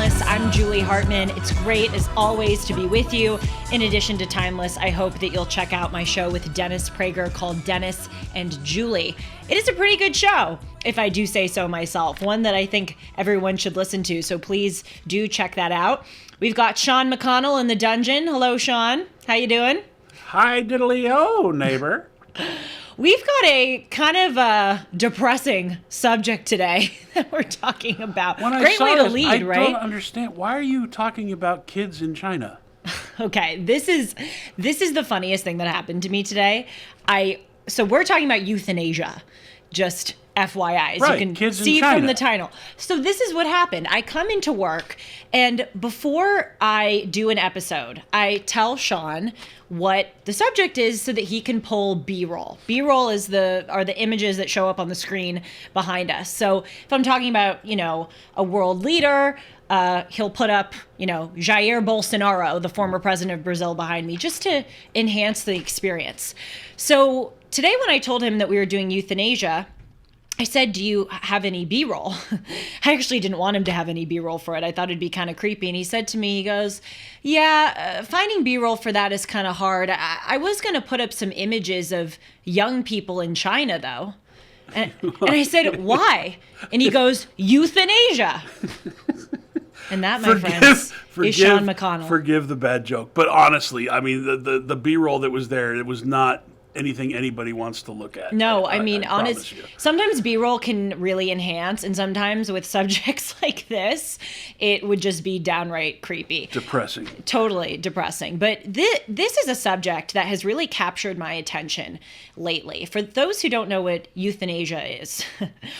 Timeless. I'm Julie Hartman. It's great, as always, to be with you. In addition to Timeless, I hope that you'll check out my show with Dennis Prager called Dennis and Julie. It is a pretty good show, if I do say so myself. One that I think everyone should listen to, so please do check that out. We've got Sean McConnell in the dungeon. Hello, Sean. How you doing? Hi, diddly-o, neighbor. We've got a kind of a depressing subject today that we're talking about. Great way to lead, right? I don't understand. Why are you talking about kids in China? Okay, this is the funniest thing that happened to me today. So we're talking about euthanasia, just FYI, as right, you can kids see in China. from the title. So this is what happened. I come into work, and before I do an episode, I tell Sean what the subject is so that he can pull B-roll. B-roll are the images that show up on the screen behind us. So if I'm talking about, a world leader, he'll put up, Jair Bolsonaro, the former president of Brazil, behind me, just to enhance the experience. So today when I told him that we were doing euthanasia, I said, do you have any B-roll? I actually didn't want him to have any B-roll for it. I thought it'd be kind of creepy. And he said to me, he goes, finding B-roll for that is kind of hard. I was going to put up some images of young people in China, though. And I said, why? And he goes, euthanasia. And that, my friends, is Sean McConnell. Forgive the bad joke. But honestly, I mean, the B-roll that was there, it was not anything anybody wants to look at. No, I mean, sometimes B-roll can really enhance, and sometimes with subjects like this, it would just be downright creepy. Depressing. Totally depressing. But this is a subject that has really captured my attention lately. For those who don't know what euthanasia is,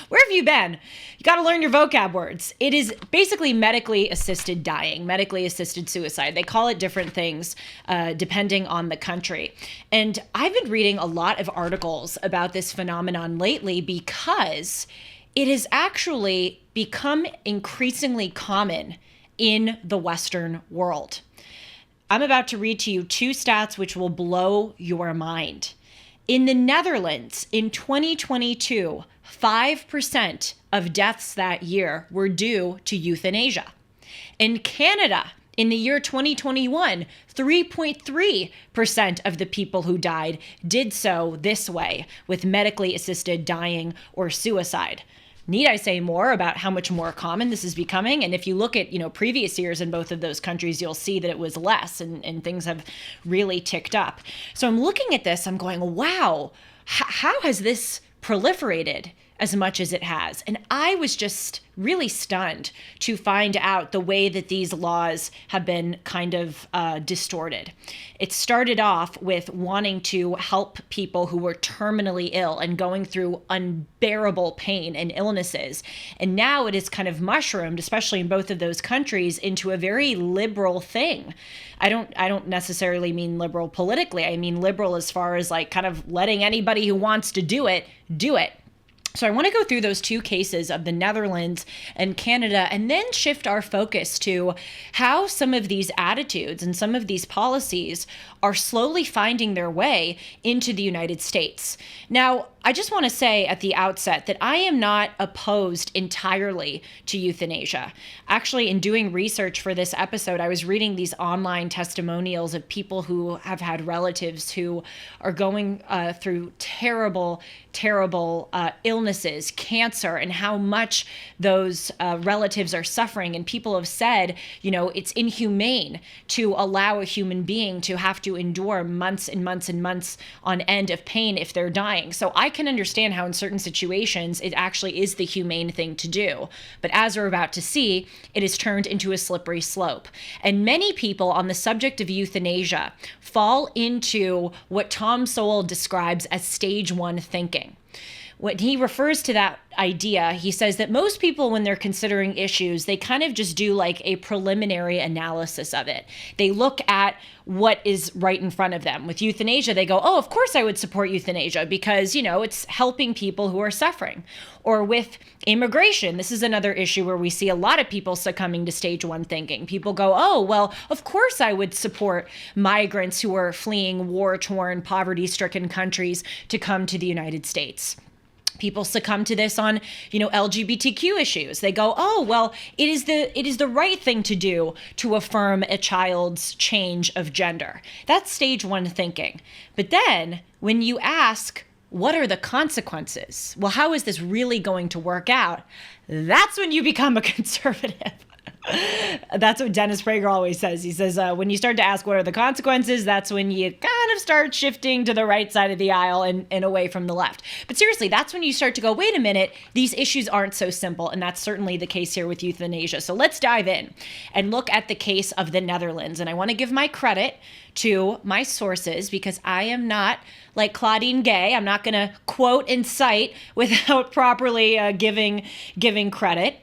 where have you been? You got to learn your vocab words. It is basically medically assisted dying, medically assisted suicide. They call it different things depending on the country. And I've been reading a lot of articles about this phenomenon lately because it has actually become increasingly common in the Western world. I'm about to read to you two stats which will blow your mind. In the Netherlands, in 2022, 5% of deaths that year were due to euthanasia. In Canada, in the year 2021, 3.3% of the people who died did so this way, with medically assisted dying or suicide. Need I say more about how much more common this is becoming? And if you look at, previous years in both of those countries, you'll see that it was less and things have really ticked up. So I'm looking at this, I'm going, wow, how has this proliferated as much as it has? And I was just really stunned to find out the way that these laws have been kind of distorted. It started off with wanting to help people who were terminally ill and going through unbearable pain and illnesses. And now it is kind of mushroomed, especially in both of those countries, into a very liberal thing. I don't necessarily mean liberal politically. I mean liberal as far as like kind of letting anybody who wants to do it, do it. So I want to go through those two cases of the Netherlands and Canada and then shift our focus to how some of these attitudes and some of these policies are slowly finding their way into the United States. Now, I just want to say at the outset that I am not opposed entirely to euthanasia. Actually, in doing research for this episode, I was reading these online testimonials of people who have had relatives who are going through terrible illnesses, cancer, and how much those relatives are suffering. And people have said, it's inhumane to allow a human being to have to endure months and months and months on end of pain if they're dying. So I can understand how in certain situations it actually is the humane thing to do. But as we're about to see, it is turned into a slippery slope. And many people on the subject of euthanasia fall into what Tom Sowell describes as stage one thinking. When he refers to that idea, he says that most people, when they're considering issues, they kind of just do like a preliminary analysis of it. They look at what is right in front of them. With euthanasia, they go, oh, of course I would support euthanasia because, it's helping people who are suffering. Or with immigration, this is another issue where we see a lot of people succumbing to stage one thinking. People go, oh, well, of course I would support migrants who are fleeing war-torn, poverty-stricken countries to come to the United States. People succumb to this on, LGBTQ issues. They go, oh, well, it is the right thing to do to affirm a child's change of gender. That's stage one thinking. But then when you ask, what are the consequences? Well, how is this really going to work out? That's when you become a conservative. That's what Dennis Prager always says. He says, when you start to ask what are the consequences, that's when you kind of start shifting to the right side of the aisle and away from the left. But seriously, that's when you start to go, wait a minute, these issues aren't so simple. And that's certainly the case here with euthanasia. So let's dive in and look at the case of the Netherlands. And I want to give my credit to my sources because I am not like Claudine Gay. I'm not going to quote and cite without properly giving credit.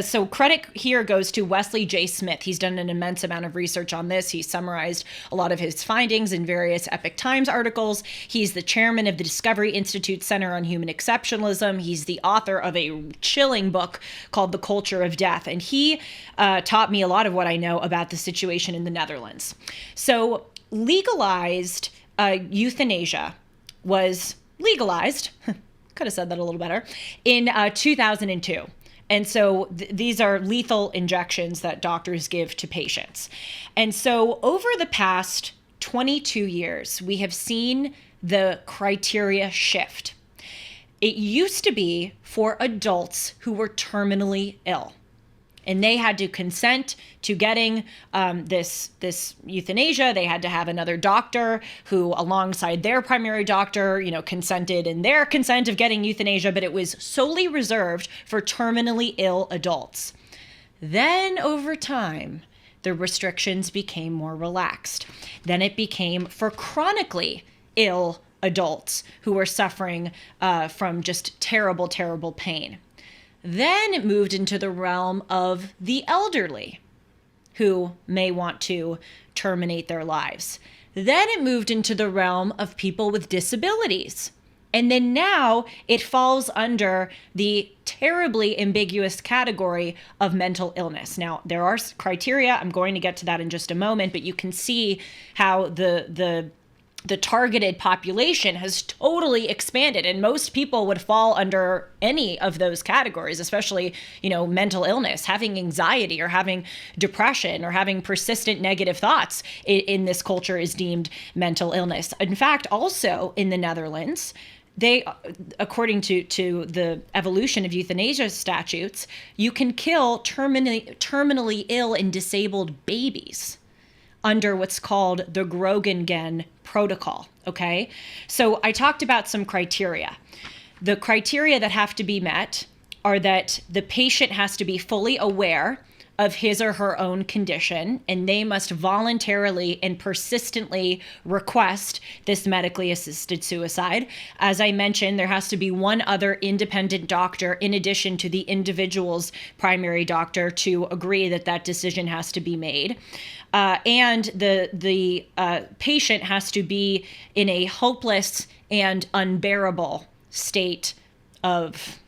So credit here goes to Wesley J. Smith. He's done an immense amount of research on this. He summarized a lot of his findings in various Epoch Times articles. He's the chairman of the Discovery Institute Center on Human Exceptionalism. He's the author of a chilling book called The Culture of Death. And he taught me a lot of what I know about the situation in the Netherlands. So legalized euthanasia was legalized, could have said that a little better, in 2002. And so these are lethal injections that doctors give to patients. And so over the past 22 years, we have seen the criteria shift. It used to be for adults who were terminally ill. And they had to consent to getting this euthanasia. They had to have another doctor who, alongside their primary doctor, consented in their consent of getting euthanasia, but it was solely reserved for terminally ill adults. Then, over time, the restrictions became more relaxed. Then it became for chronically ill adults who were suffering from just terrible, terrible pain. Then it moved into the realm of the elderly who may want to terminate their lives. Then it moved into the realm of people with disabilities. And then now it falls under the terribly ambiguous category of mental illness. Now, there are criteria. I'm going to get to that in just a moment, but you can see how the targeted population has totally expanded, and most people would fall under any of those categories, especially, mental illness, having anxiety or having depression or having persistent negative thoughts in this culture is deemed mental illness. In fact, also in the Netherlands, they, according to the evolution of euthanasia statutes, you can kill terminally ill and disabled babies under what's called the Groningen protocol, okay? So I talked about some criteria. The criteria that have to be met are that the patient has to be fully aware of his or her own condition, and they must voluntarily and persistently request this medically assisted suicide. As I mentioned, there has to be one other independent doctor in addition to the individual's primary doctor to agree that that decision has to be made. And the patient has to be in a hopeless and unbearable state of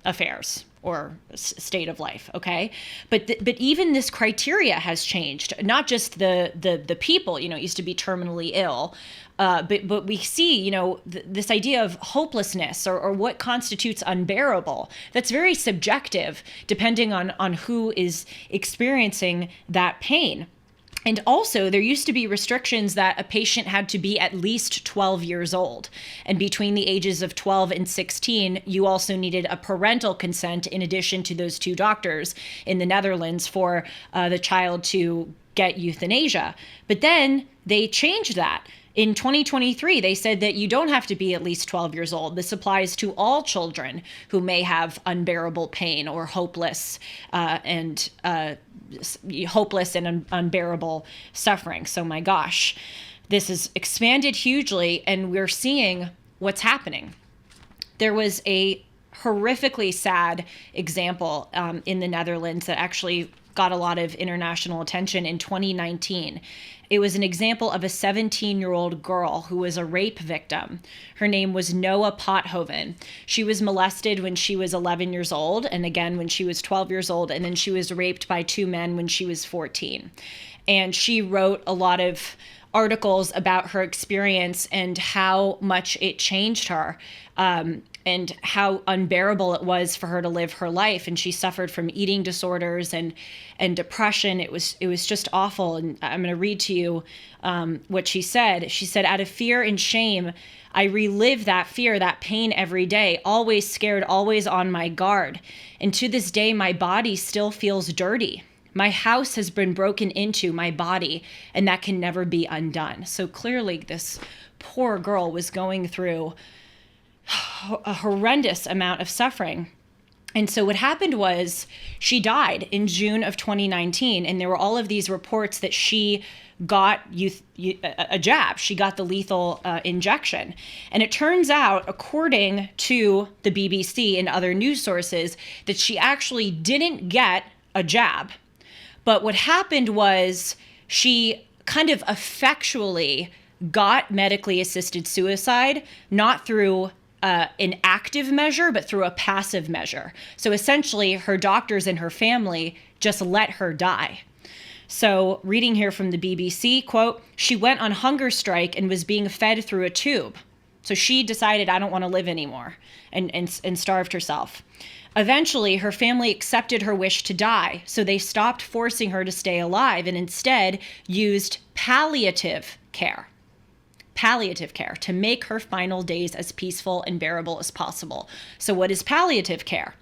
affairs or state of life, okay? But even this criteria has changed. Not just the people, it used to be terminally ill, but we see, this idea of hopelessness or what constitutes unbearable. That's very subjective, depending on who is experiencing that pain. And also, there used to be restrictions that a patient had to be at least 12 years old. And between the ages of 12 and 16, you also needed a parental consent in addition to those two doctors in the Netherlands for the child to get euthanasia. But then they changed that. In 2023, they said that you don't have to be at least 12 years old. This applies to all children who may have unbearable pain or hopeless and unbearable suffering. So my gosh, this has expanded hugely, and we're seeing what's happening. There was a horrifically sad example in the Netherlands that actually got a lot of international attention in 2019. It was an example of a 17-year-old girl who was a rape victim. Her name was Noah Pothoven. She was molested when she was 11 years old, and again when she was 12 years old, and then she was raped by two men when she was 14. And she wrote a lot of articles about her experience and how much it changed her. And how unbearable it was for her to live her life. And she suffered from eating disorders and depression. It was just awful. And I'm going to read to you what she said. She said, out of fear and shame, I relive that fear, that pain every day, always scared, always on my guard. And to this day, my body still feels dirty. My house has been broken into, my body, and that can never be undone. So clearly this poor girl was going through a horrendous amount of suffering. And so what happened was she died in June of 2019. And there were all of these reports that she got a jab. She got the lethal injection. And it turns out, according to the BBC and other news sources, that she actually didn't get a jab. But what happened was she kind of effectually got medically assisted suicide, not through an active measure, but through a passive measure. So essentially, her doctors and her family just let her die. So reading here from the BBC, quote, she went on hunger strike and was being fed through a tube. So she decided, I don't want to live anymore, and starved herself. Eventually, her family accepted her wish to die, so they stopped forcing her to stay alive and instead used palliative care to make her final days as peaceful and bearable as possible. So what is palliative care?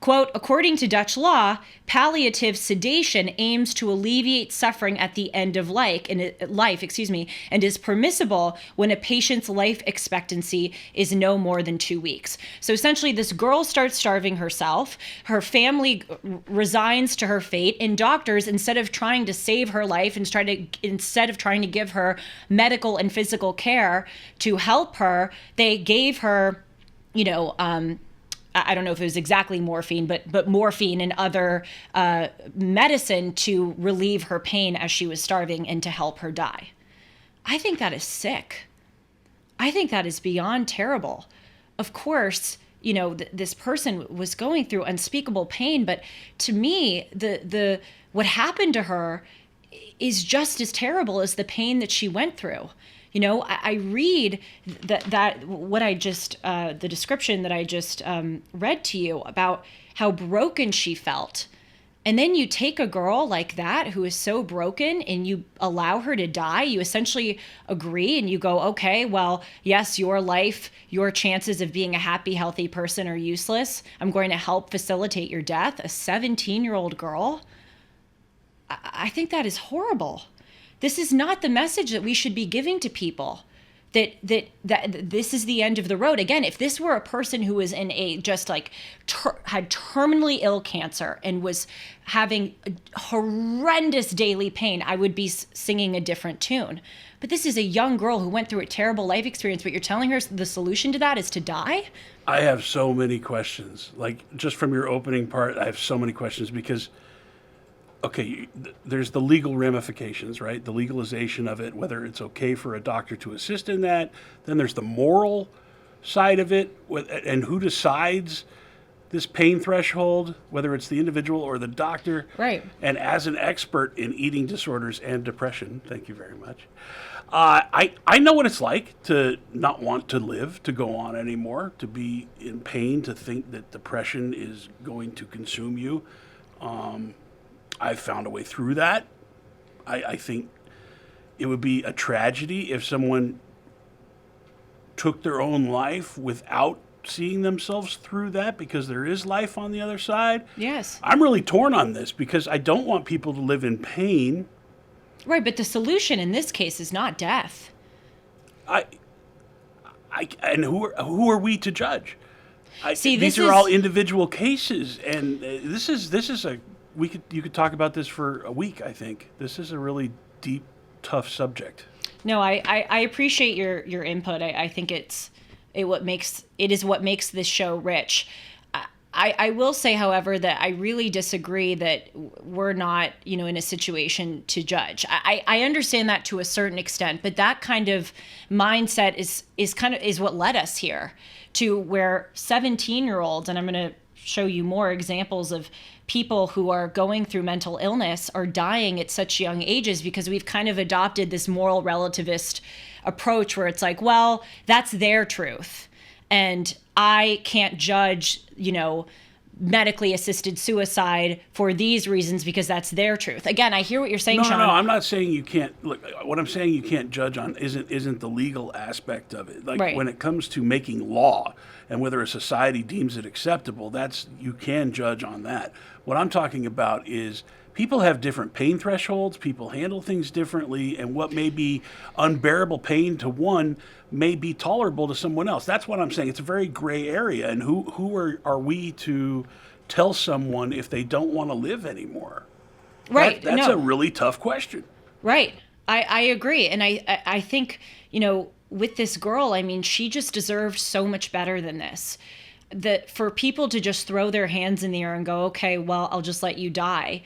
Quote, according to Dutch law, palliative sedation aims to alleviate suffering at the end of life, and is permissible when a patient's life expectancy is no more than 2 weeks. So essentially, this girl starts starving herself. Her family resigns to her fate, and doctors, instead of trying to save her life and instead of trying to give her medical and physical care to help her, they gave her, I don't know if it was exactly morphine, but morphine and other medicine to relieve her pain as she was starving and to help her die. I think that is sick. I think that is beyond terrible. Of course, this person was going through unspeakable pain, but to me, the what happened to her is just as terrible as the pain that she went through. I read that what I just, the description that I just read to you about how broken she felt. And then you take a girl like that who is so broken and you allow her to die. You essentially agree and you go, okay, well, yes, your life, your chances of being a happy, healthy person are useless. I'm going to help facilitate your death. A 17-year-old girl. I think that is horrible. This is not the message that we should be giving to people, that this is the end of the road. Again, if this were a person who was in had terminally ill cancer and was having horrendous daily pain, I would be singing a different tune. But this is a young girl who went through a terrible life experience, but you're telling her the solution to that is to die? I have so many questions. Just from your opening part, I have so many questions because, okay, there's the legal ramifications, right? The legalization of it, whether it's okay for a doctor to assist in that. Then there's the moral side of it, and who decides this pain threshold, whether it's the individual or the doctor. Right. And as an expert in eating disorders and depression, thank you very much, I know what it's like to not want to live, to go on anymore, to be in pain, to think that depression is going to consume you. I've found a way through that. I think it would be a tragedy if someone took their own life without seeing themselves through that, because there is life on the other side. Yes. I'm really torn on this because I don't want people to live in pain. Right, but the solution in this case is not death. And who are we to judge? These are all individual cases, and this is a you could talk about this for a week. I think this is a really deep, tough subject. No, I appreciate your input. I think it is what makes this show rich. I will say, however, that I really disagree that we're not, in a situation to judge. I understand that to a certain extent, but that kind of mindset is what led us here to where 17-year-olds, and I'm going to show you more examples of people who are going through mental illness are dying at such young ages because we've kind of adopted this moral relativist approach where it's like, well, that's their truth. And I can't judge, medically assisted suicide for these reasons because that's their truth. Again, I hear what you're saying, Sean. No, I'm not saying you can't. Look, what I'm saying you can't judge on isn't the legal aspect of it. Like right. When it comes to making law and whether a society deems it acceptable, you can judge on that. What I'm talking about is people have different pain thresholds. People handle things differently, and what may be unbearable pain to one may be tolerable to someone else. That's what I'm saying. It's a very gray area, and who are we to tell someone if they don't want to live anymore? Right. That's a really tough question. Right. I agree, and I think with this girl, I mean, she just deserved so much better than this. That for people to just throw their hands in the air and go, okay, well, I'll just let you die.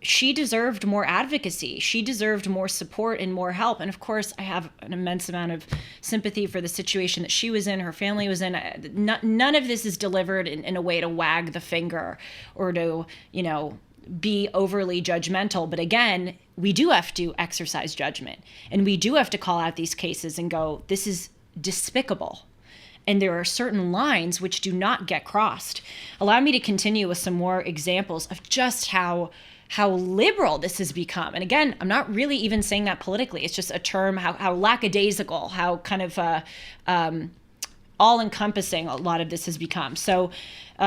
She deserved more advocacy. She deserved more support and more help. And of course, I have an immense amount of sympathy for the situation that she was in, her family was in. None of this is delivered in a way to wag the finger or to, be overly judgmental. But again, we do have to exercise judgment, and we do have to call out these cases and go, this is despicable. And there are certain lines which do not get crossed. Allow me to continue with some more examples of just how liberal this has become. And again, I'm not really even saying that politically. It's just a term, how lackadaisical, how kind of all-encompassing a lot of this has become. So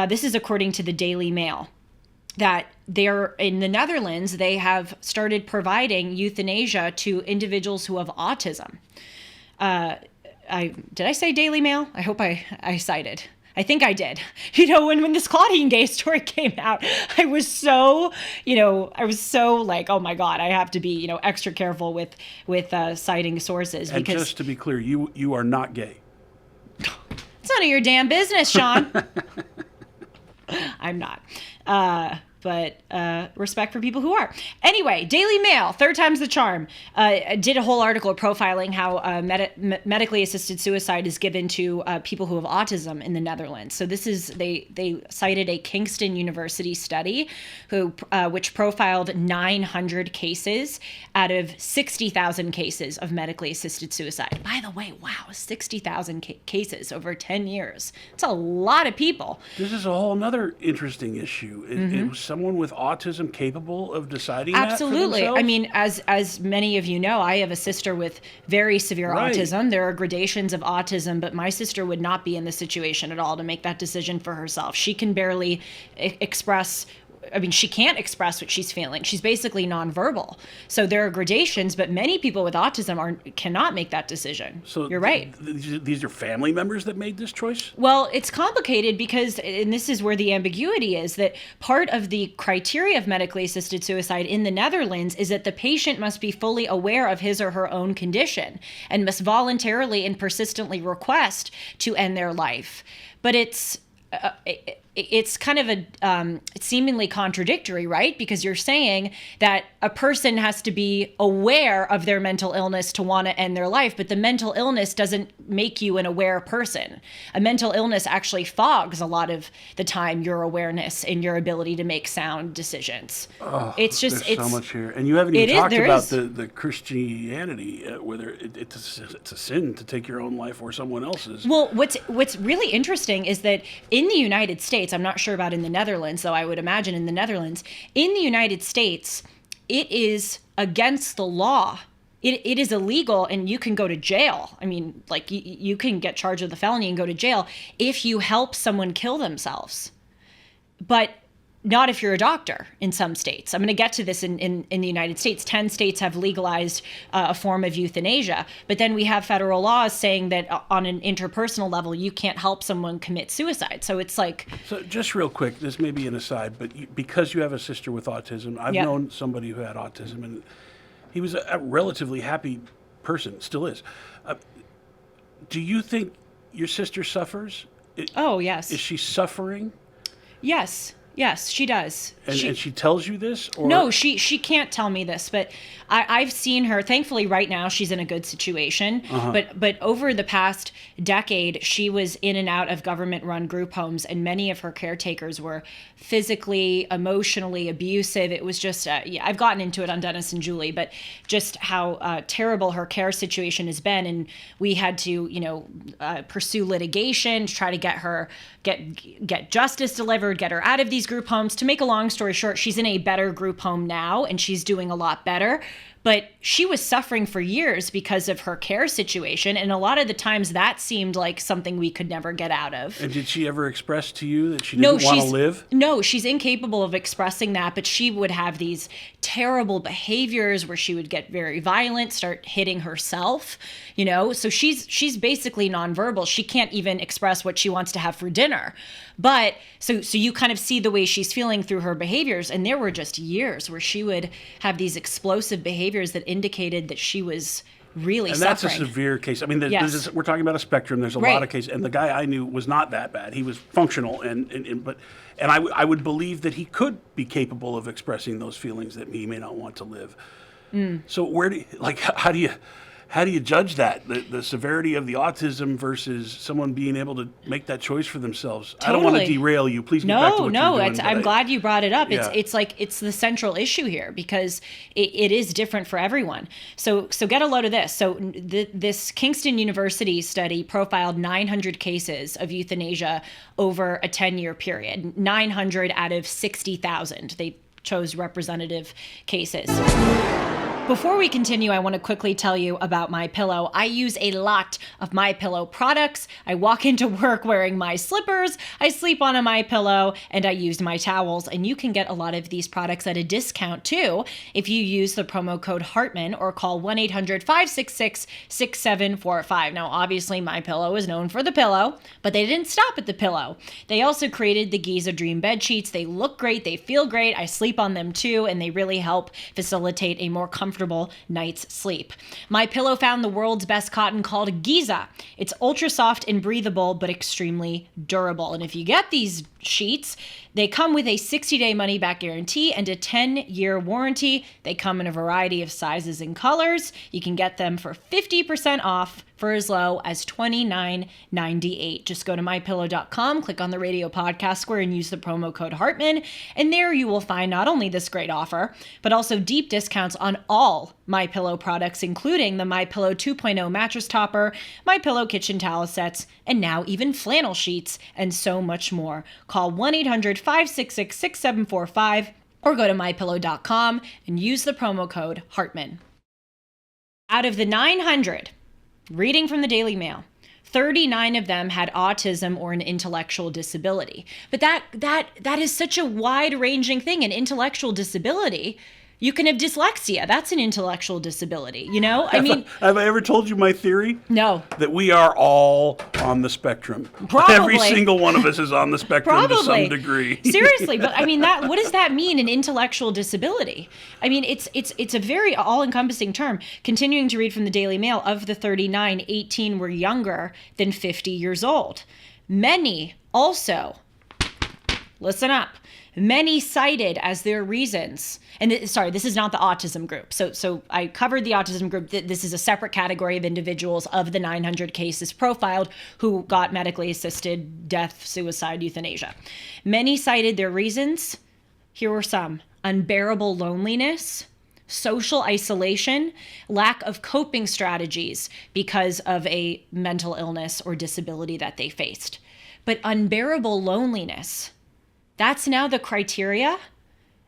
this is according to the Daily Mail, that they're in the Netherlands, they have started providing euthanasia to individuals who have autism. Did I say Daily Mail? I hope I cited. I think I did. When this Claudine Gay story came out, I was so like, oh my God, I have to be, extra careful with citing sources. And because just to be clear, you are not gay. It's none of your damn business, Sean. I'm not. But respect for people who are. Anyway, Daily Mail, third time's the charm, did a whole article profiling how medically assisted suicide is given to people who have autism in the Netherlands. So this is, they cited a Kingston University study which profiled 900 cases out of 60,000 cases of medically assisted suicide. By the way, wow, 60,000 cases over 10 years. It's a lot of people. This is a whole nother interesting issue. It was someone with autism capable of deciding Absolutely. that for themselves? I mean, as many of you know, I have a sister with very severe autism. There are gradations of autism, but my sister would not be in the situation at all to make that decision for herself. She can barely express. She can't express what she's feeling. She's basically nonverbal. So there are gradations, but many people with autism cannot make that decision. So you're right. These are family members that made this choice? Well, it's complicated because, and this is where the ambiguity is, that part of the criteria of medically assisted suicide in the Netherlands is that the patient must be fully aware of his or her own condition and must voluntarily and persistently request to end their life. But it's kind of it's seemingly contradictory, right? Because you're saying that a person has to be aware of their mental illness to want to end their life, but the mental illness doesn't make you an aware person. A mental illness actually fogs a lot of the time your awareness and your ability to make sound decisions. Oh, it's so much here, and you haven't even talked about the Christianity, whether it's a sin to take your own life or someone else's. Well, what's really interesting is that in the United States, I'm not sure about in the Netherlands, though I would imagine in the Netherlands, in the United States, it is against the law. It is illegal, and you can go to jail. I mean, like, you can get charged with a felony and go to jail if you help someone kill themselves. But not if you're a doctor in some states. I'm going to get to this in the United States. 10 states have legalized a form of euthanasia. But then we have federal laws saying that on an interpersonal level, you can't help someone commit suicide. So it's like... So just real quick, this may be an aside, but because you have a sister with autism, I've known somebody who had autism, and he was a relatively happy person, still is. Do you think your sister suffers? Oh, yes. Is she suffering? Yes. Yes, she does. And she tells you this? Or? No, she can't tell me this, but I've seen her. Thankfully, right now she's in a good situation. But over the past decade, she was in and out of government-run group homes, and many of her caretakers were physically, emotionally abusive. It was just, I've gotten into it on Dennis and Julie, but just how terrible her care situation has been, and we had to, pursue litigation to try to get justice delivered, get her out of these group homes. To make a long story short, she's in a better group home now, and she's doing a lot better. But she was suffering for years because of her care situation. And a lot of the times that seemed like something we could never get out of. And did she ever express to you that she didn't want to live? No, she's incapable of expressing that. But she would have these terrible behaviors where she would get very violent, start hitting herself, So she's basically nonverbal. She can't even express what she wants to have for dinner. But so you kind of see the way she's feeling through her behaviors. And there were just years where she would have these explosive behaviors that indicated that she was really suffering. And that's a severe case. I mean, we're talking about a spectrum. There's a lot of cases. And the guy I knew was not that bad. He was functional. And I would believe that he could be capable of expressing those feelings that he may not want to live. So how do you judge that? The severity of the autism versus someone being able to make that choice for themselves? Totally. I don't want to derail you. Please get back to what you're doing. I'm glad you brought it up. Yeah. It's the central issue here because it is different for everyone. So get a load of this. So this Kingston University study profiled 900 cases of euthanasia over a 10-year period. 900 out of 60,000. They chose representative cases. Before we continue, I want to quickly tell you about MyPillow. I use a lot of MyPillow products. I walk into work wearing my slippers, I sleep on a MyPillow, and I use my towels. And you can get a lot of these products at a discount too if you use the promo code Hartman or call 1-800-566-6745. Now, obviously, MyPillow is known for the pillow, but they didn't stop at the pillow. They also created the Giza Dream bed sheets. They look great, they feel great. I sleep on them too, and they really help facilitate a more comfortable night's sleep. MyPillow found the world's best cotton called Giza. It's ultra soft and breathable, but extremely durable. And if you get these sheets, they come with a 60-day money-back guarantee and a 10-year warranty. They come in a variety of sizes and colors. You can get them for 50% off for as low as $29.98. Just go to mypillow.com, click on the radio podcast square, and use the promo code Hartman. And there you will find not only this great offer, but also deep discounts on all MyPillow products, including the MyPillow 2.0 mattress topper, MyPillow kitchen towel sets, and now even flannel sheets, and so much more. Call 1-800-566-6745 or go to mypillow.com and use the promo code Hartman. Out of the 900, reading from the Daily Mail, 39 of them had autism or an intellectual disability. But that is such a wide-ranging thing. An intellectual disability, you can have dyslexia. That's an intellectual disability, Have I ever told you my theory? No. That we are all on the spectrum. Probably. Every single one of us is on the spectrum to some degree. Seriously, but what does that mean, an intellectual disability? It's a very all-encompassing term. Continuing to read from the Daily Mail, of the 39, 18 were younger than 50 years old. Many also, listen up, many cited as their reasons, this is not the autism group. So I covered the autism group. This is a separate category of individuals of the 900 cases profiled who got medically assisted death, suicide, euthanasia. Many cited their reasons. Here were some: unbearable loneliness, social isolation, lack of coping strategies because of a mental illness or disability that they faced. But unbearable loneliness, that's now the criteria.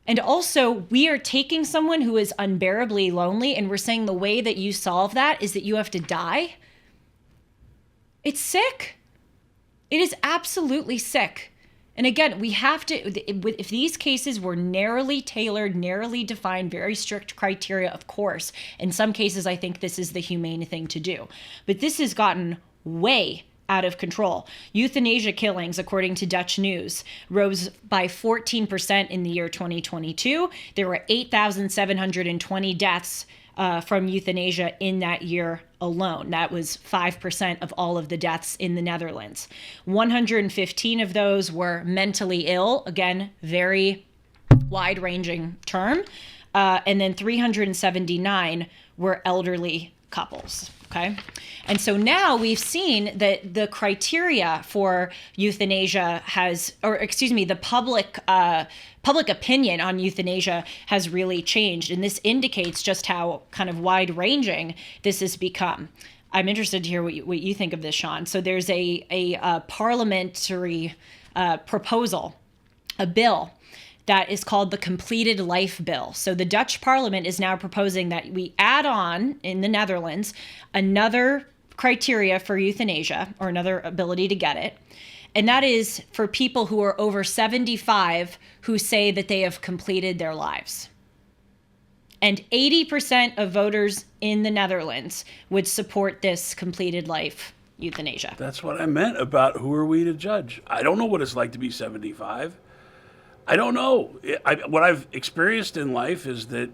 And also, we are taking someone who is unbearably lonely and we're saying the way that you solve that is that you have to die. It's sick. It is absolutely sick. And again, we have to, if these cases were narrowly tailored, narrowly defined, very strict criteria, of course, in some cases, I think this is the humane thing to do. But this has gotten way out of control. Euthanasia killings, according to Dutch News, rose by 14% in the year 2022. There were 8,720 deaths from euthanasia in that year alone. That was 5% of all of the deaths in the Netherlands. 115 of those were mentally ill. Again, very wide-ranging term. And then 379 were elderly couples. Okay. And so now we've seen that the criteria for euthanasia the public opinion on euthanasia has really changed. And this indicates just how kind of wide ranging this has become. I'm interested to hear what you think of this, Sean. So there's a parliamentary proposal, a bill that is called the Completed Life Bill. So the Dutch Parliament is now proposing that we add on, in the Netherlands, another criteria for euthanasia, or another ability to get it. And that is for people who are over 75 who say that they have completed their lives. And 80% of voters in the Netherlands would support this completed life euthanasia. That's what I meant about who are we to judge. I don't know what it's like to be 75. I don't know. What I've experienced in life is that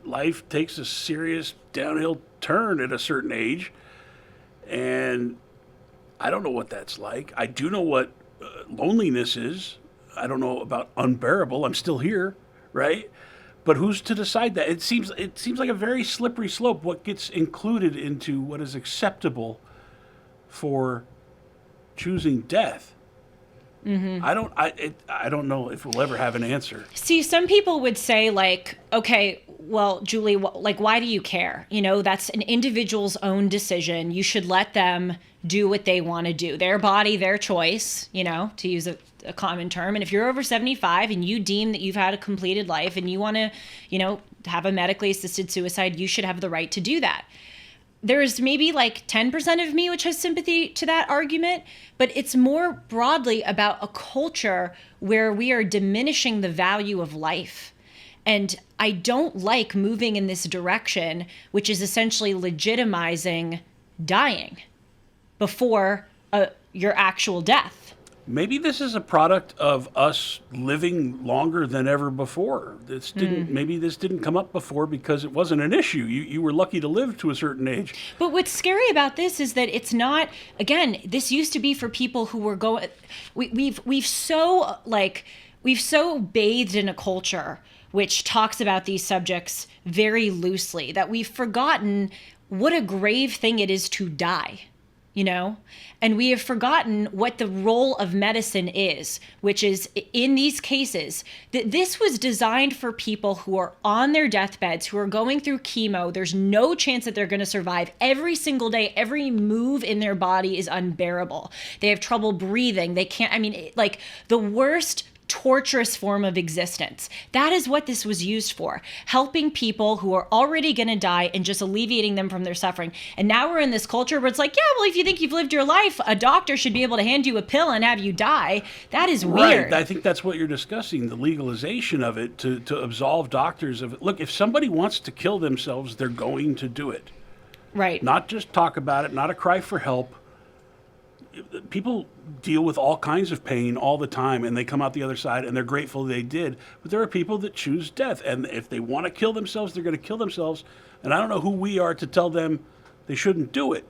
life takes a serious downhill turn at a certain age, and I don't know what that's like. I do know what loneliness is. I don't know about unbearable. I'm still here, right? But who's to decide that? It seems like a very slippery slope. What gets included into what is acceptable for choosing death? Mm-hmm. I don't know if we'll ever have an answer. See, some people would say, like, okay, well, Julie, like, why do you care? You know, that's an individual's own decision. You should let them do what they want to do. Their body, their choice, you know, to use a common term. And if you're over 75 and you deem that you've had a completed life and you want to, you know, have a medically assisted suicide, you should have the right to do that. There's maybe like 10% of me which has sympathy to that argument, but it's more broadly about a culture where we are diminishing the value of life. And I don't like moving in this direction, which is essentially legitimizing dying before your actual death. Maybe this is a product of us living longer than ever before. Maybe this didn't come up before because it wasn't an issue. You were lucky to live to a certain age. But what's scary about this is that it's not, again, this used to be for people who were going, we've so bathed in a culture which talks about these subjects very loosely that we've forgotten what a grave thing it is to die. You know, and we have forgotten what the role of medicine is, which is in these cases that this was designed for people who are on their deathbeds, who are going through chemo. There's no chance that they're going to survive. Every single day, every move in their body is unbearable. They have trouble breathing. They can't, like the worst torturous form of existence. That is what this was used for, helping people who are already going to die and just alleviating them from their suffering. And now we're in this culture where it's like, yeah, well, if you think you've lived your life, a doctor should be able to hand you a pill and have you die. That is weird. Right. I think that's what you're discussing, the legalization of it to absolve doctors of it. Look, if somebody wants to kill themselves, they're going to do it. Right. Not just talk about it, not a cry for help. People deal with all kinds of pain all the time, and they come out the other side, and they're grateful they did. But there are people that choose death, and if they want to kill themselves, they're going to kill themselves. And I don't know who we are to tell them they shouldn't do it.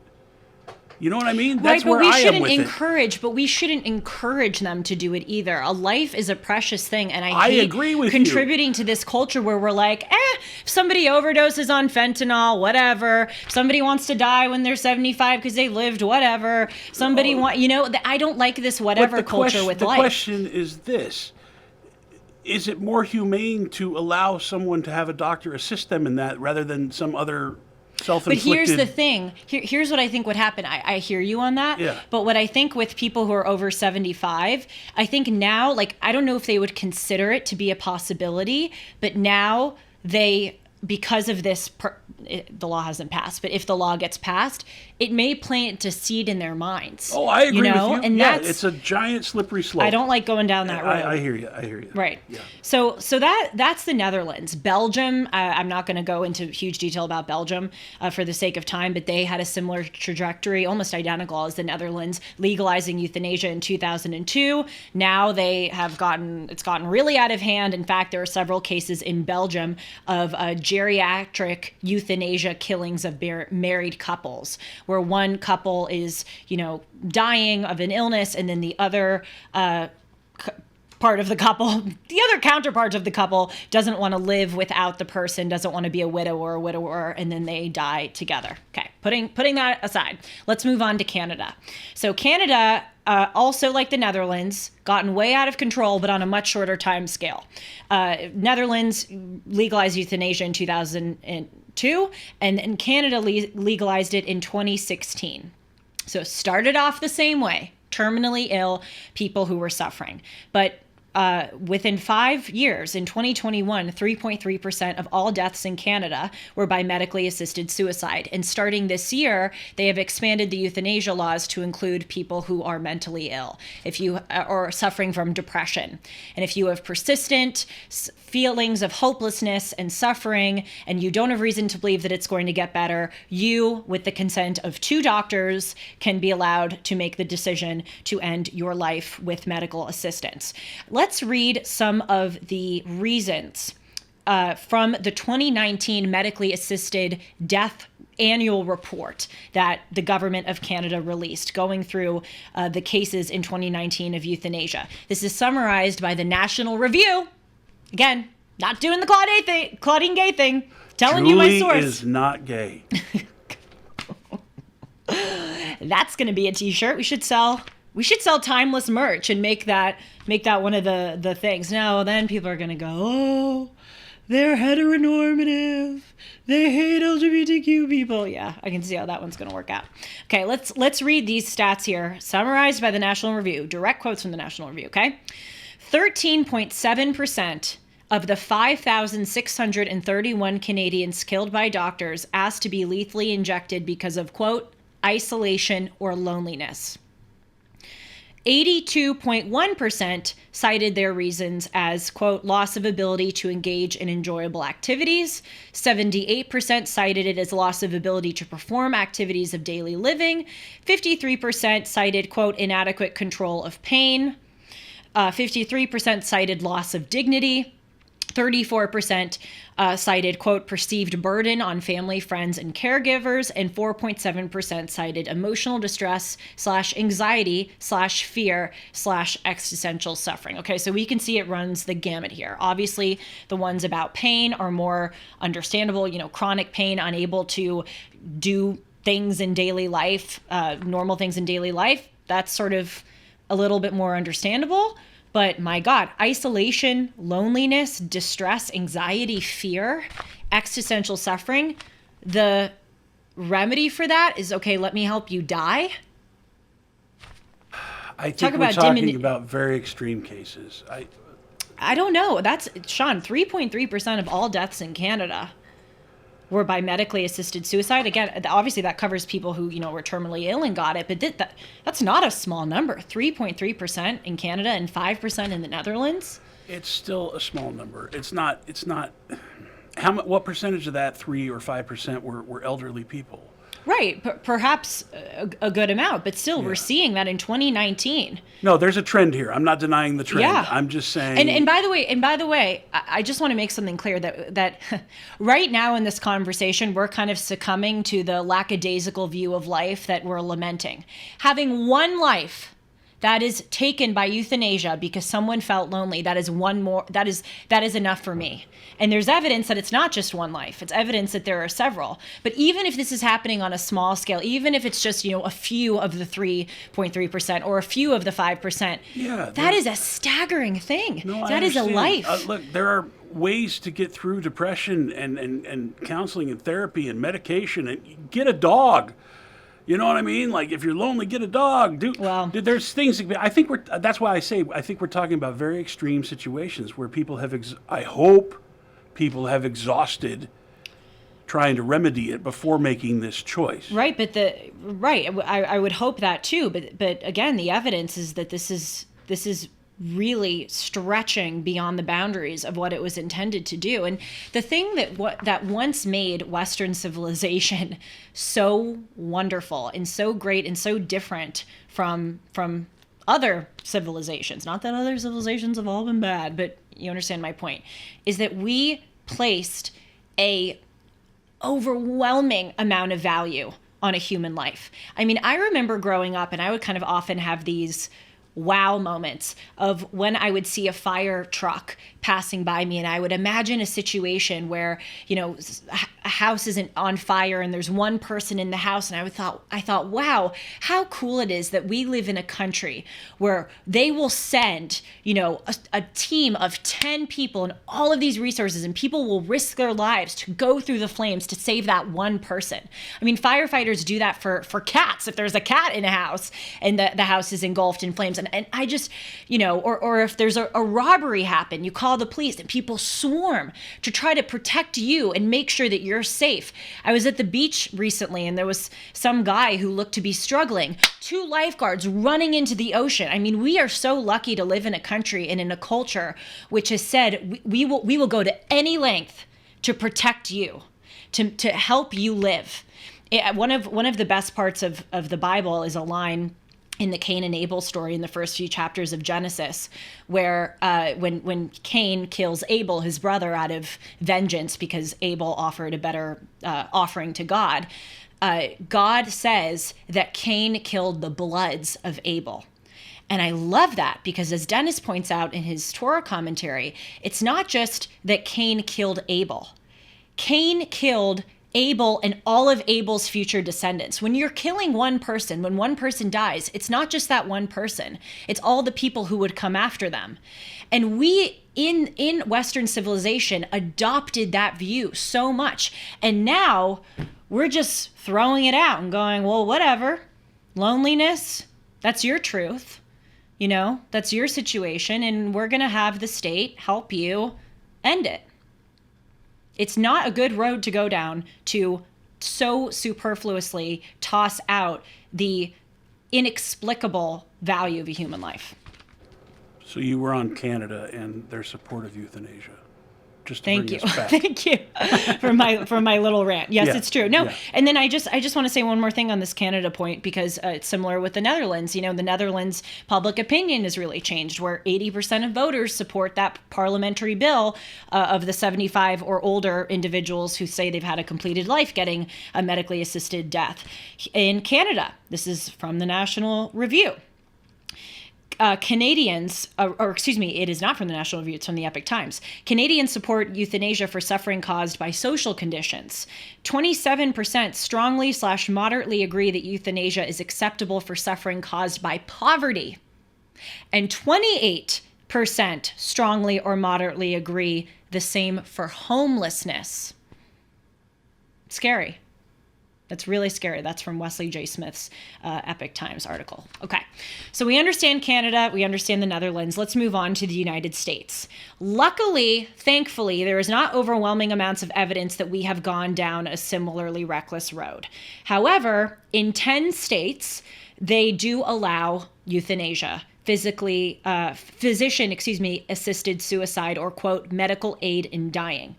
You know what I mean? That's right, where I am with it. But we shouldn't encourage them to do it either. A life is a precious thing, and I hate agree with contributing to this culture where we're like, if somebody overdoses on fentanyl, whatever. If somebody wants to die when they're 75 because they lived, whatever. I don't like this whatever culture with life. The question is this. Is it more humane to allow someone to have a doctor assist them in that rather than some other self-inflicted? But here's the thing. Here's what I think would happen. I hear you on that. Yeah. But what I think with people who are over 75, I think now, like, I don't know if they would consider it to be a possibility, but now they, because of this the law hasn't passed, but if the law gets passed, it may plant a seed in their minds. Oh, I agree with you. And yeah, it's a giant slippery slope. I don't like going down that road. I hear you. I hear you. Right. Yeah. So that's the Netherlands. Belgium, I'm not going to go into huge detail about Belgium for the sake of time, but they had a similar trajectory, almost identical as the Netherlands, legalizing euthanasia in 2002. Now it's gotten really out of hand. In fact, there are several cases in Belgium of geriatric euthanasia killings of married couples, where one couple is, dying of an illness, and then the other part of the couple, the other counterpart of the couple, doesn't want to live without the person, doesn't want to be a widow or a widower, and then they die together. Okay, putting that aside, let's move on to Canada. So Canada, also like the Netherlands, gotten way out of control, but on a much shorter time scale. Netherlands legalized euthanasia in 2002, and Canada legalized it in 2016. So it started off the same way, terminally ill people who were suffering. But within 5 years, in 2021, 3.3% of all deaths in Canada were by medically assisted suicide. And starting this year, they have expanded the euthanasia laws to include people who are mentally ill, if you are suffering from depression. And if you have persistent feelings of hopelessness and suffering, and you don't have reason to believe that it's going to get better, you, with the consent of 2 doctors, can be allowed to make the decision to end your life with medical assistance. Let's read some of the reasons from the 2019 medically assisted death annual report that the government of Canada released, going through the cases in 2019 of euthanasia. This is summarized by the National Review. Again, not doing the Claudine Gay thing. Telling you my source. Julie is not gay. That's going to be a t-shirt. We should sell timeless merch and make that one of the things. No, then people are going to go, oh, they're heteronormative. They hate LGBTQ people. Yeah, I can see how that one's going to work out. Okay, let's read these stats here, summarized by the National Review. Direct quotes from the National Review, okay? 13.7% of the 5,631 Canadians killed by doctors asked to be lethally injected because of, quote, isolation or loneliness. 82.1% cited their reasons as, quote, loss of ability to engage in enjoyable activities. 78% cited it as loss of ability to perform activities of daily living. 53% cited, quote, inadequate control of pain. 53% cited loss of dignity. 34% cited, quote, perceived burden on family, friends, and caregivers, and 4.7% cited emotional distress / anxiety / fear / existential suffering. Okay, so we can see it runs the gamut here. Obviously, the ones about pain are more understandable, chronic pain, unable to do things in daily life, normal things in daily life. That's sort of a little bit more understandable. But my God, isolation, loneliness, distress, anxiety, fear, existential suffering, the remedy for that is, okay, let me help you die. I think we're talking about very extreme cases. I don't know. That's, Sean, 3.3% of all deaths in Canada were by medically assisted suicide. Again, obviously that covers people who, were terminally ill and got it, but that's not a small number. 3.3% in Canada and 5% in the Netherlands. It's still a small number. It's not, what percentage of that 3 or 5% were elderly people? Right, perhaps a good amount, but still, we're seeing that in 2019. No, there's a trend here. I'm not denying the trend. Yeah. I'm just saying. And by the way, I just want to make something clear that right now in this conversation, we're kind of succumbing to the lackadaisical view of life that we're lamenting. Having one life that is taken by euthanasia because someone felt lonely, that is enough for me. And there's evidence that it's not just one life. It's evidence that there are several. But even if this is happening on a small scale, even if it's just, a few of the 3.3% or a few of the 5%, that is a staggering thing. No, that is a life. Look, there are ways to get through depression and counseling and therapy and medication, and get a dog. You know what I mean? Like, if you're lonely, get a dog. There's things. That's why I think we're talking about very extreme situations where people have. I hope people have exhausted trying to remedy it before making this choice. Right, but I would hope that too. But again, the evidence is that this is really stretching beyond the boundaries of what it was intended to do. And the thing that once made Western civilization so wonderful and so great and so different from other civilizations, not that other civilizations have all been bad, but you understand my point, is that we placed a overwhelming amount of value on a human life. I mean, I remember growing up, and I would kind of often have these wow moments of when I would see a fire truck passing by me, and I would imagine a situation where, you know, a house isn't on fire and there's one person in the house, and I thought, wow, how cool it is that we live in a country where they will send, you know, a team of 10 people and all of these resources, and people will risk their lives to go through the flames to save that one person. I mean, firefighters do that for cats. If there's a cat in a house and the house is engulfed in flames, and I just, you know, or if there's a robbery happen, you call the police and people swarm to try to protect you and make sure that you're safe. I was at the beach recently and there was some guy who looked to be struggling. 2 lifeguards running into the ocean. I mean, we are so lucky to live in a country and in a culture which has said we will go to any length to protect you, to help you live. One of the best parts of the Bible is a line in the Cain and Abel story in the first few chapters of Genesis, where when Cain kills Abel, his brother, out of vengeance because Abel offered a better offering to God, God says that Cain killed the bloods of Abel. And I love that because, as Dennis points out in his Torah commentary, it's not just that Cain killed Abel. Cain killed Abel and all of Abel's future descendants. When you're killing one person, when one person dies, it's not just that one person. It's all the people who would come after them. And we in Western civilization adopted that view so much. And now we're just throwing it out and going, well, whatever. Loneliness, that's your truth. You know, that's your situation. And we're going to have the state help you end it. It's not a good road to go down to so superfluously toss out the inexplicable value of a human life. So you were on Canada and their support of euthanasia. Just to Thank bring you. us back. Thank you for my little rant. Yes, Yeah, it's true. No, yeah. and then I just want to say one more thing on this Canada point, because it's similar with the Netherlands. You know, the Netherlands public opinion has really changed, where 80% of voters support that parliamentary bill of the 75 or older individuals who say they've had a completed life getting a medically assisted death. In Canada, this is from the National Review. Canadians, it is not from the National Review, it's from the Epoch Times. Canadians support euthanasia for suffering caused by social conditions. 27% strongly/moderately agree that euthanasia is acceptable for suffering caused by poverty. And 28% strongly or moderately agree the same for homelessness. Scary. That's really scary. That's from Wesley J. Smith's Epoch Times article. Okay, so we understand Canada, we understand the Netherlands. Let's move on to the United States. Luckily, thankfully, there is not overwhelming amounts of evidence that we have gone down a similarly reckless road. However, in 10 states, they do allow euthanasia, physician-assisted suicide, or, quote, medical aid in dying.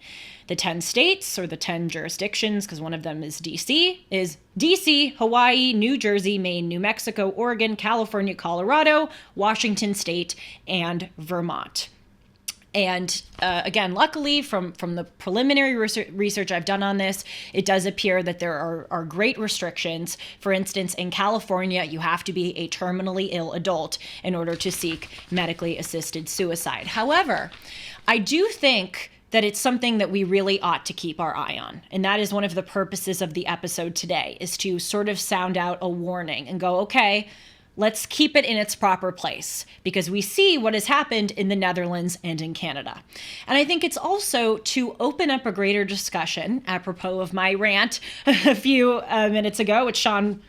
The 10 states, or the 10 jurisdictions, because one of them is D.C., is D.C., Hawaii, New Jersey, Maine, New Mexico, Oregon, California, Colorado, Washington State, and Vermont. And again, luckily, from the preliminary research I've done on this, it does appear that there are great restrictions. For instance, in California, you have to be a terminally ill adult in order to seek medically assisted suicide. However, I do think that it's something that we really ought to keep our eye on. And that is one of the purposes of the episode today, is to sort of sound out a warning and go, okay, let's keep it in its proper place, because we see what has happened in the Netherlands and in Canada. And I think it's also to open up a greater discussion, apropos of my rant a few minutes ago, which Sean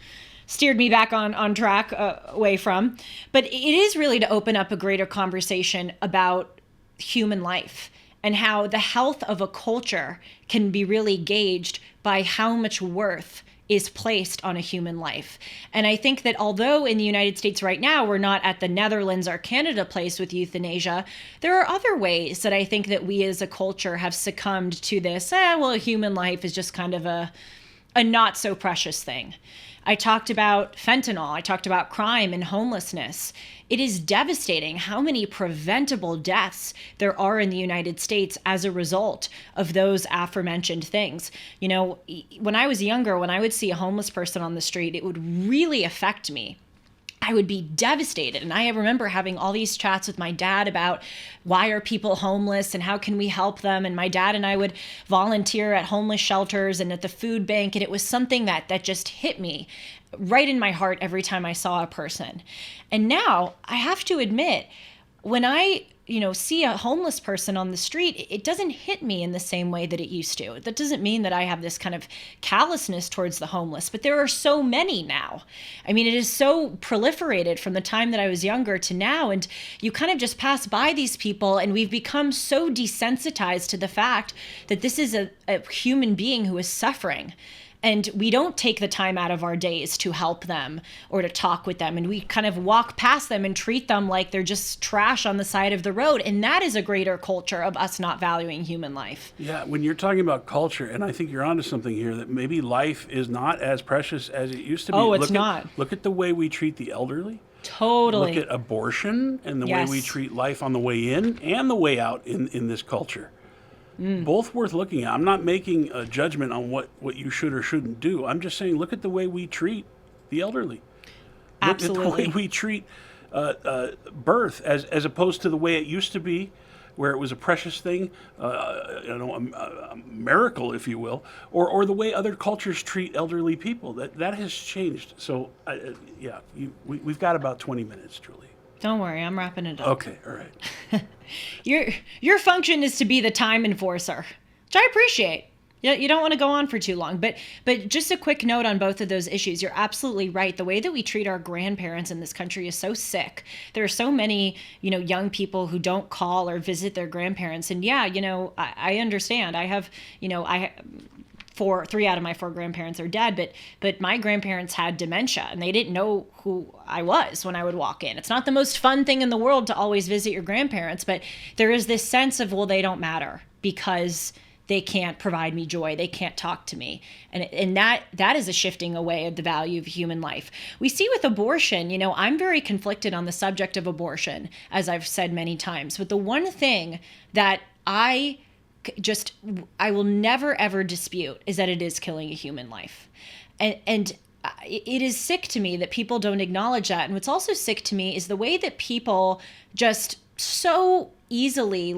steered me back on track away from. But it is really to open up a greater conversation about human life and how the health of a culture can be really gauged by how much worth is placed on a human life. And I think that although in the United States right now, we're not at the Netherlands or Canada place with euthanasia, there are other ways that I think that we as a culture have succumbed to this, well, a human life is just kind of a not so precious thing. I talked about fentanyl. I talked about crime and homelessness. It is devastating how many preventable deaths there are in the United States as a result of those aforementioned things. You know, when I was younger, when I would see a homeless person on the street, it would really affect me. I would be devastated. And I remember having all these chats with my dad about why are people homeless and how can we help them? And my dad and I would volunteer at homeless shelters and at the food bank. And it was something that just hit me right in my heart every time I saw a person. And now I have to admit, when I see a homeless person on the street, it doesn't hit me in the same way that it used to. That doesn't mean that I have this kind of callousness towards the homeless, but there are so many now. I mean, it is so proliferated from the time that I was younger to now, and you kind of just pass by these people, and we've become so desensitized to the fact that this is a human being who is suffering. And we don't take the time out of our days to help them or to talk with them. And we kind of walk past them and treat them like they're just trash on the side of the road. And that is a greater culture of us not valuing human life. Yeah, when you're talking about culture, and I think you're onto something here, that maybe life is not as precious as it used to be. Oh, it's not. Look at the way we treat the elderly. Totally. Look at abortion and the way we treat life on the way in and the way out in this culture. Both worth looking at. I'm not making a judgment on what you should or shouldn't do. I'm just saying, look at the way we treat the elderly. Absolutely. Look at the way we treat birth as opposed to the way it used to be, where it was a precious thing, a miracle, if you will, or the way other cultures treat elderly people. That has changed. So, we've got about 20 minutes, Julie. Don't worry, I'm wrapping it up. Okay, all right. Your function is to be the time enforcer, which I appreciate. You don't want to go on for too long, but just a quick note on both of those issues. You're absolutely right. The way that we treat our grandparents in this country is so sick. There are so many, young people who don't call or visit their grandparents. And I understand. I have, three out of my four grandparents are dead, but my grandparents had dementia and they didn't know who I was when I would walk in. It's not the most fun thing in the world to always visit your grandparents, but there is this sense of, well, they don't matter because they can't provide me joy. They can't talk to me. And that is a shifting away of the value of human life. We see with abortion, I'm very conflicted on the subject of abortion, as I've said many times. But the one thing that I will never, ever dispute is that it is killing a human life. And it is sick to me that people don't acknowledge that. And what's also sick to me is the way that people just so easily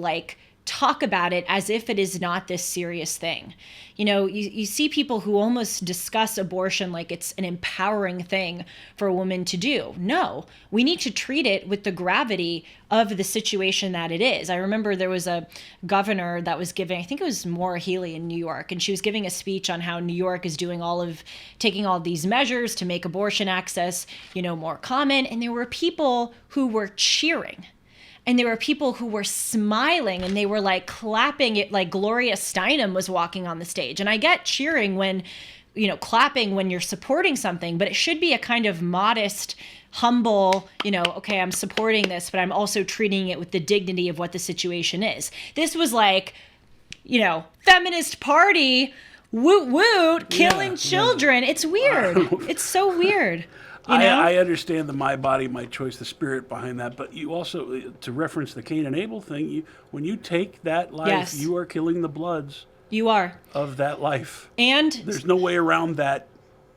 talk about it as if it is not this serious thing. You see people who almost discuss abortion like it's an empowering thing for a woman to do. No, we need to treat it with the gravity of the situation that it is. I remember there was a governor that was giving, I think it was Maura Healey in New York, and she was giving a speech on how New York is taking all of these measures to make abortion access, more common. And there were people who were cheering. And there were people who were smiling and they were clapping it like Gloria Steinem was walking on the stage. And I get cheering when, clapping when you're supporting something, but it should be a kind of modest, humble, okay, I'm supporting this, but I'm also treating it with the dignity of what the situation is. This was feminist party, woot woot, killing children. Yeah. It's weird. It's so weird. I understand the my body, my choice, the spirit behind that, but you also, to reference the Cain and Abel thing, when you take that life, you are killing the bloods. You are. Of that life. And there's no way around that,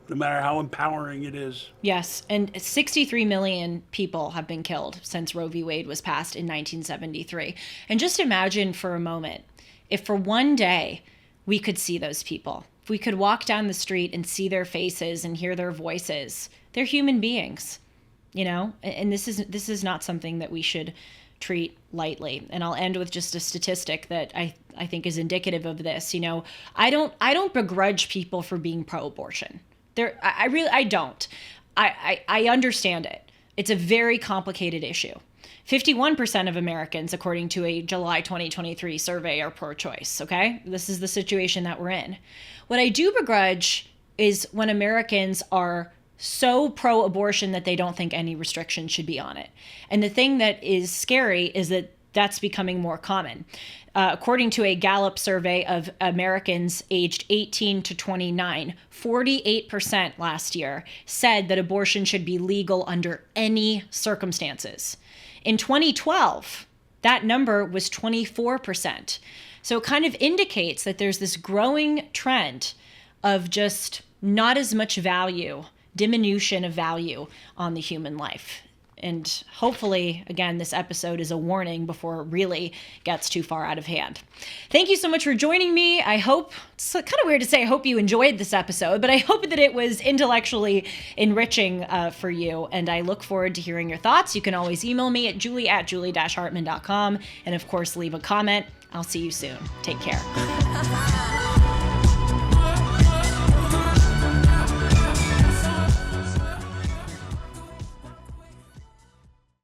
no matter how empowering it is. Yes, and 63 million people have been killed since Roe v. Wade was passed in 1973. And just imagine for a moment, if for one day we could see those people, if we could walk down the street and see their faces and hear their voices. They're human beings, and this is not something that we should treat lightly. And I'll end with just a statistic that I think is indicative of this. I don't begrudge people for being pro-abortion. I don't. I understand it. It's a very complicated issue. 51% of Americans, according to a July 2023 survey, are pro-choice, okay? This is the situation that we're in. What I do begrudge is when Americans are so pro-abortion that they don't think any restrictions should be on it. And the thing that is scary is that that's becoming more common. According to a Gallup survey of Americans aged 18 to 29, 48% last year said that abortion should be legal under any circumstances. In 2012, that number was 24%. So it kind of indicates that there's this growing trend of just not as much value, diminution of value on the human life. And hopefully, again, this episode is a warning before it really gets too far out of hand. Thank you so much for joining me. I hope, it's kind of weird to say I hope you enjoyed this episode, but I hope that it was intellectually enriching for you. And I look forward to hearing your thoughts. You can always email me at julie@julie-hartman.com. And of course, leave a comment. I'll see you soon. Take care.